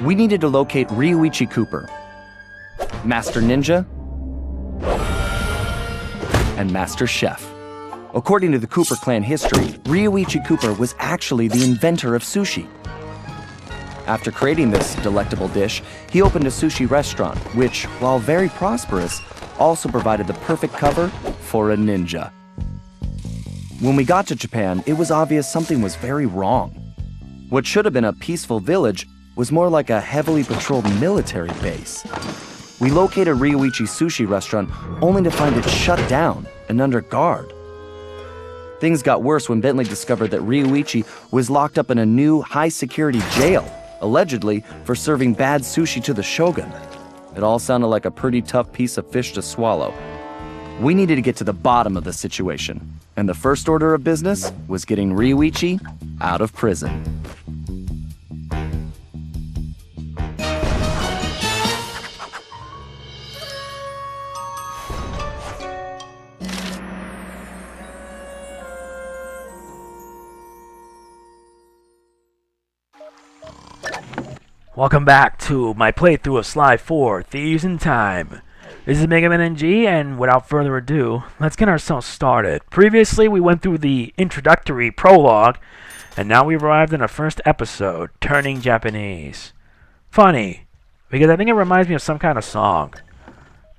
We needed to locate Yeousch Cooper, Master Ninja, and Master Chef. According to the Cooper clan history, Yeousch Cooper was actually the inventor of sushi. After creating this delectable dish, he opened a sushi restaurant, which, while very prosperous, also provided the perfect cover for a ninja. When we got to Japan, it was obvious something was very wrong. What should have been a peaceful village was more like a heavily patrolled military base. We located Yeousch Sushi restaurant only to find it shut down and under guard. Things got worse when Bentley discovered that Yeousch was locked up in a new high-security jail, allegedly for serving bad sushi to the shogun. It all sounded like a pretty tough piece of fish to swallow. We needed to get to the bottom of the situation, and the first order of business was getting Yeousch out of prison. Welcome back to my playthrough of Sly 4, Thieves in Time. This is Mega Man NG, and without further ado, let's get ourselves started. Previously, we went through the introductory prologue, and now we've arrived in our first episode, Turning Japanese. Funny, because I think it reminds me of some kind of song.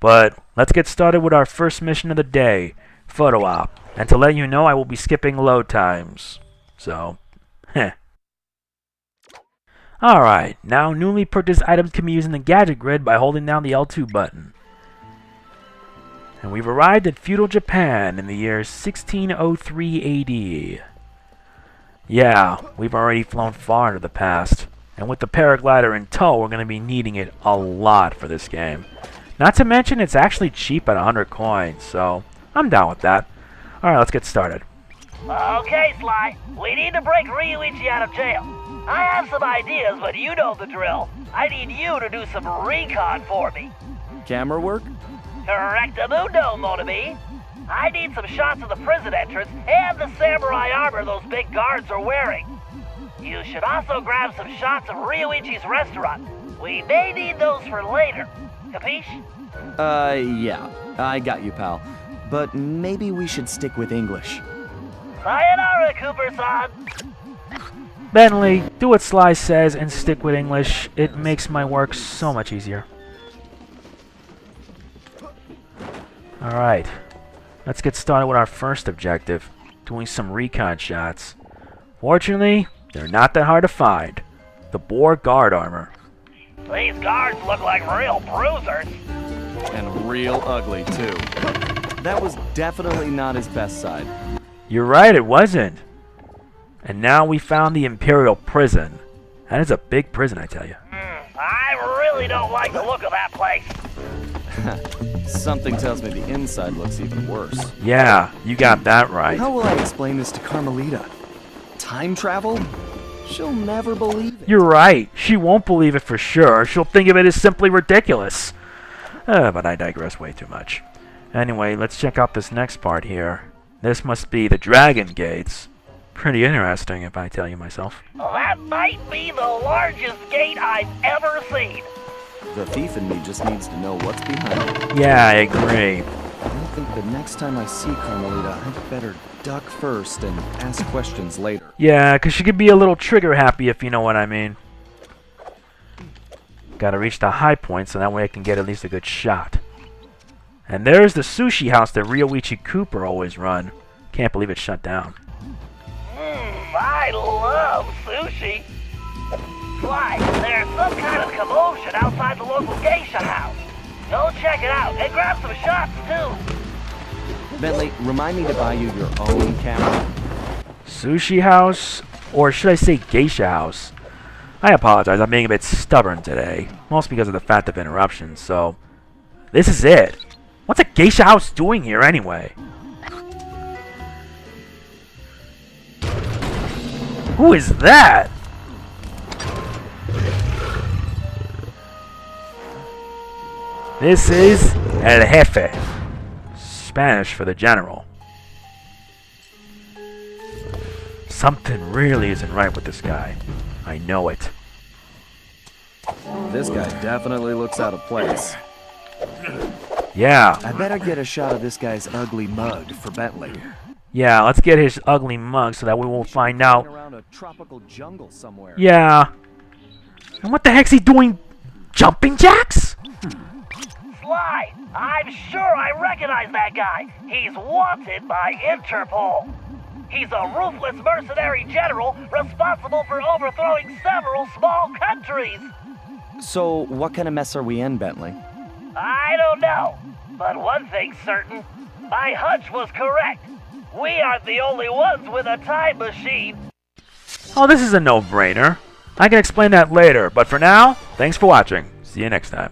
But let's get started with our first mission of the day, Photo Op. And to let you know, I will be skipping load times. So, heh. Alright, now newly purchased items can be used in the gadget grid by holding down the L2 button. And we've arrived at Feudal Japan in the year 1603 AD. Yeah, we've already flown far into the past. And with the paraglider in tow, we're going to be needing it a lot for this game. Not to mention, it's actually cheap at 100 coins, so I'm down with that. Alright, let's get started. Okay, Sly, we need to break Yeousch out of jail. I have some ideas, but you know the drill. I need you to do some recon for me. Camera work? Correctamundo, mon ami. I need some shots of the prison entrance and the samurai armor those big guards are wearing. You should also grab some shots of Yeousch's restaurant. We may need those for later. Capiche? Yeah. I got you, pal. But maybe we should stick with English. Sayonara, Cooper-san. Bentley, do what Sly says and stick with English. It makes my work so much easier. Alright, let's get started with our first objective, doing some recon shots. Fortunately, they're not that hard to find. The Boar Guard Armor. These guards look like real bruisers. And real ugly, too. That was definitely not his best side. You're right, it wasn't. And now we found the Imperial Prison. That is a big prison, I tell you. I really don't like the look of that place. Something tells me the inside looks even worse. Yeah, you got that right. How will I explain this to Carmelita? Time travel? She'll never believe it. You're right. She won't believe it for sure. She'll think of it as simply ridiculous. But I digress way too much. Anyway, let's check out this next part here. This must be the Dragon Gates. Pretty interesting, if I tell you myself. That might be the largest gate I've ever seen. The thief in me just needs to know what's behind it. Yeah, I agree. I think the next time I see Carmelita, I'd better duck first and ask questions later. Yeah, because she could be a little trigger happy, if you know what I mean. Gotta reach the high point so that way I can get at least a good shot. And there's the sushi house that Yeousch Cooper always run. Can't believe it's shut down. I love sushi. Sly, there's some kind of commotion outside the local geisha house. Go check it out and grab some shots too. Bentley, remind me to buy you your own camera. Sushi house? Or should I say geisha house? I apologize, I'm being a bit stubborn today. Mostly because of the fact of interruptions, so... This is it. What's a geisha house doing here anyway? Who is that? This is El Jefe. Spanish for the general. Something really isn't right with this guy. I know it. This guy definitely looks out of place. Yeah. I better get a shot of this guy's ugly mug for Bentley. Yeah, let's get his ugly mug so that we won't find out. Around a tropical jungle somewhere. Yeah. And what the heck's he doing? Jumping jacks? Sly, I'm sure I recognize that guy. He's wanted by Interpol. He's a ruthless mercenary general responsible for overthrowing several small countries. So, what kind of mess are we in, Bentley? I don't know, but one thing's certain. My hunch was correct. We aren't the only ones with a time machine. Oh, this is a no-brainer. I can explain that later, but for now, thanks for watching. See you next time.